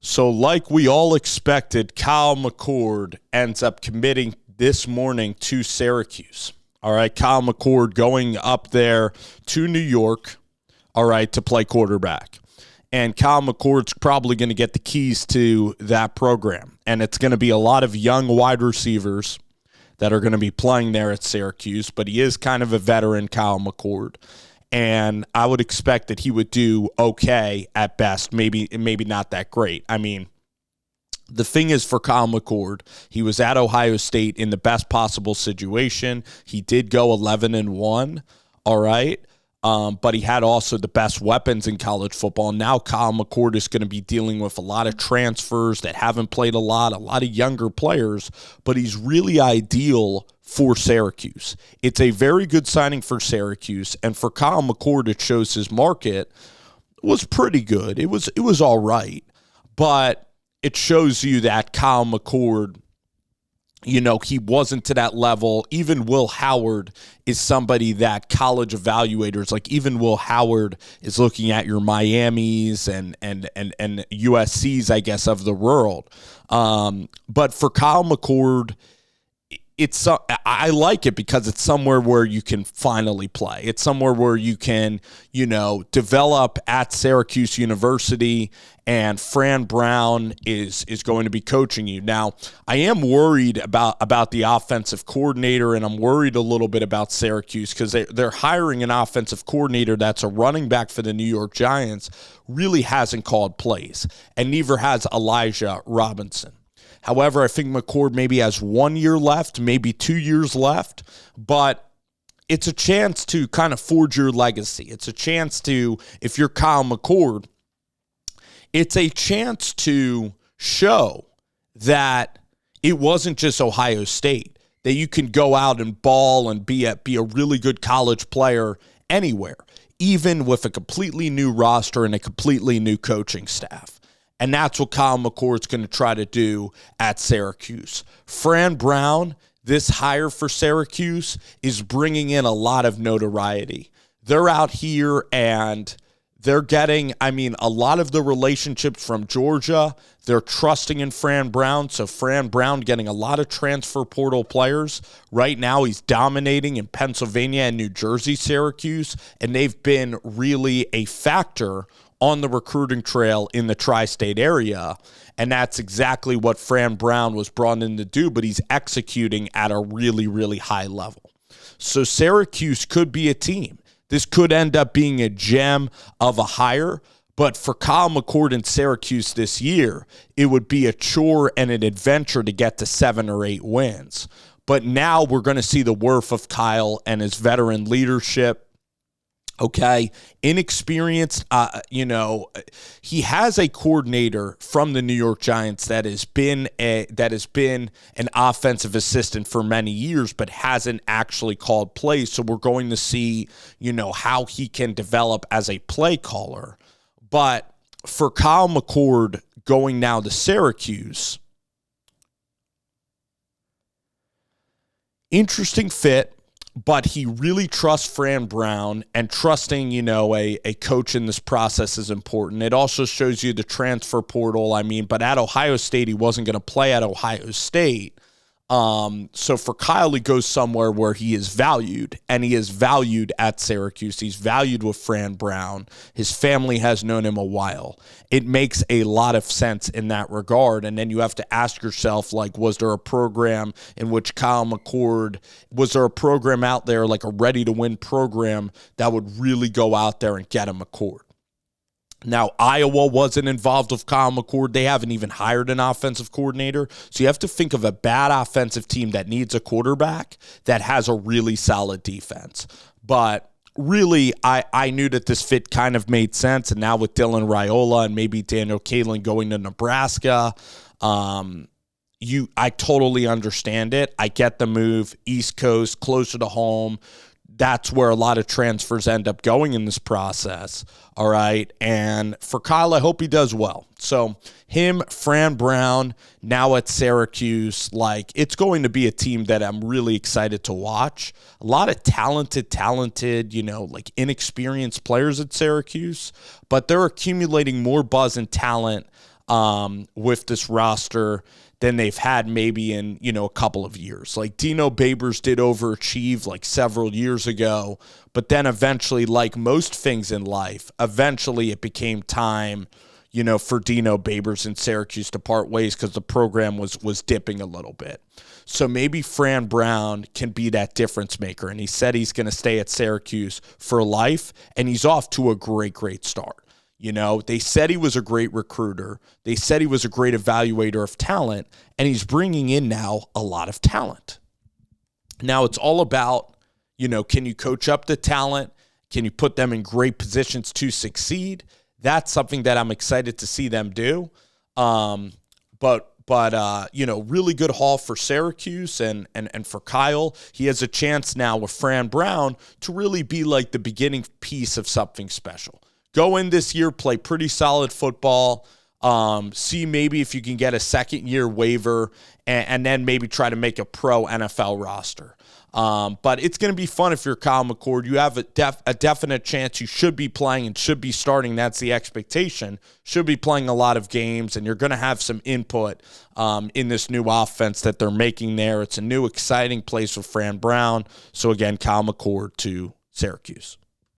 So like we all expected, Kyle Mccord ends up committing this morning to Syracuse. All right, Kyle Mccord going up there to New York, all right, to play quarterback. And Kyle McCord's probably going to get the keys to that program. And it's going to be a lot of young wide receivers that are going to be playing there at Syracuse. But he is kind of a veteran, Kyle McCord. And I would expect that he would do okay at best, maybe not that great. I mean, the thing is for Kyle McCord, he was at Ohio State in the best possible situation. He did go 11-1, all right? But he had also the best weapons in college football. Now Kyle McCord is going to be dealing with a lot of transfers that haven't played a lot of younger players, but he's really ideal for Syracuse. It's a very good signing for Syracuse, and for Kyle McCord, it shows his market was pretty good. It was all right, but it shows you that Kyle McCord, he wasn't to that level. Even Will Howard is somebody that college evaluators, like even Will Howard is looking at your Miamis and USCs, I guess, of the world. But for Kyle McCord, I like it because it's somewhere where you can finally play. It's somewhere where you can, develop at Syracuse University, and Fran Brown is going to be coaching you. Now, I am worried about the offensive coordinator, and I'm worried a little bit about Syracuse because they're hiring an offensive coordinator that's a running back for the New York Giants, really hasn't called plays, and neither has Elijah Robinson. However, I think McCord maybe has 1 year left, maybe 2 years left, but it's a chance to kind of forge your legacy. It's a chance to, if you're Kyle McCord, it's a chance to show that it wasn't just Ohio State, that you can go out and ball and be a really good college player anywhere, even with a completely new roster and a completely new coaching staff. And that's what Kyle McCord's going to try to do at Syracuse. Fran Brown, this hire for Syracuse, is bringing in a lot of notoriety. They're out here and they're getting, a lot of the relationships from Georgia. They're trusting in Fran Brown. So Fran Brown getting a lot of transfer portal players. Right now he's dominating in Pennsylvania and New Jersey, Syracuse. And they've been really a factor on the recruiting trail in the tri-state area, and that's exactly what Fran Brown was brought in to do, but he's executing at a really, really high level. So Syracuse could be a team. This could end up being a gem of a hire, but for Kyle McCord in Syracuse this year, it would be a chore and an adventure to get to 7 or 8 wins. But now we're going to see the worth of Kyle and his veteran leadership. Okay, inexperienced, he has a coordinator from the New York Giants that has been an offensive assistant for many years, but hasn't actually called plays. So we're going to see, how he can develop as a play caller. But for Kyle McCord going now to Syracuse, interesting fit. But he really trusts Fran Brown, and trusting, a coach in this process is important. It also shows you the transfer portal. But at Ohio State, he wasn't going to play at Ohio State. So for Kyle, he goes somewhere where he is valued, and he is valued at Syracuse. He's valued with Fran Brown. His family has known him a while. It makes a lot of sense in that regard. And then you have to ask yourself, was there a program in which Kyle McCord, was there a program out there, like a ready-to-win program that would really go out there and get a McCord? Now, Iowa wasn't involved with Kyle McCord. They haven't even hired an offensive coordinator. So you have to think of a bad offensive team that needs a quarterback that has a really solid defense. But really, I knew that this fit kind of made sense. And now with Dylan Raiola and maybe Daniel Kalin going to Nebraska, I totally understand it. I get the move. East Coast, closer to home. That's where a lot of transfers end up going in this process, all right? And for Kyle, I hope he does well. So him, Fran Brown, now at Syracuse, it's going to be a team that I'm really excited to watch. A lot of talented, inexperienced players at Syracuse, but they're accumulating more buzz and talent with this roster than they've had maybe in, a couple of years. Like Dino Babers did overachieve like several years ago, but then eventually, like most things in life, eventually it became time, for Dino Babers and Syracuse to part ways because the program was dipping a little bit. So maybe Fran Brown can be that difference maker. And he said he's going to stay at Syracuse for life, and he's off to a great, great start. They said he was a great recruiter. They said he was a great evaluator of talent, and he's bringing in now a lot of talent. Now it's all about, can you coach up the talent? Can you put them in great positions to succeed? That's something that I'm excited to see them do. But really good haul for Syracuse and for Kyle. He has a chance now with Fran Brown to really be like the beginning piece of something special. Go in this year, play pretty solid football, see maybe if you can get a second-year waiver, and then maybe try to make a pro NFL roster. But it's going to be fun if you're Kyle Mccord. You have a definite chance you should be playing and should be starting. That's the expectation. Should be playing a lot of games, and you're going to have some input in this new offense that they're making there. It's a new, exciting place with Fran Brown. So, again, Kyle Mccord to Syracuse.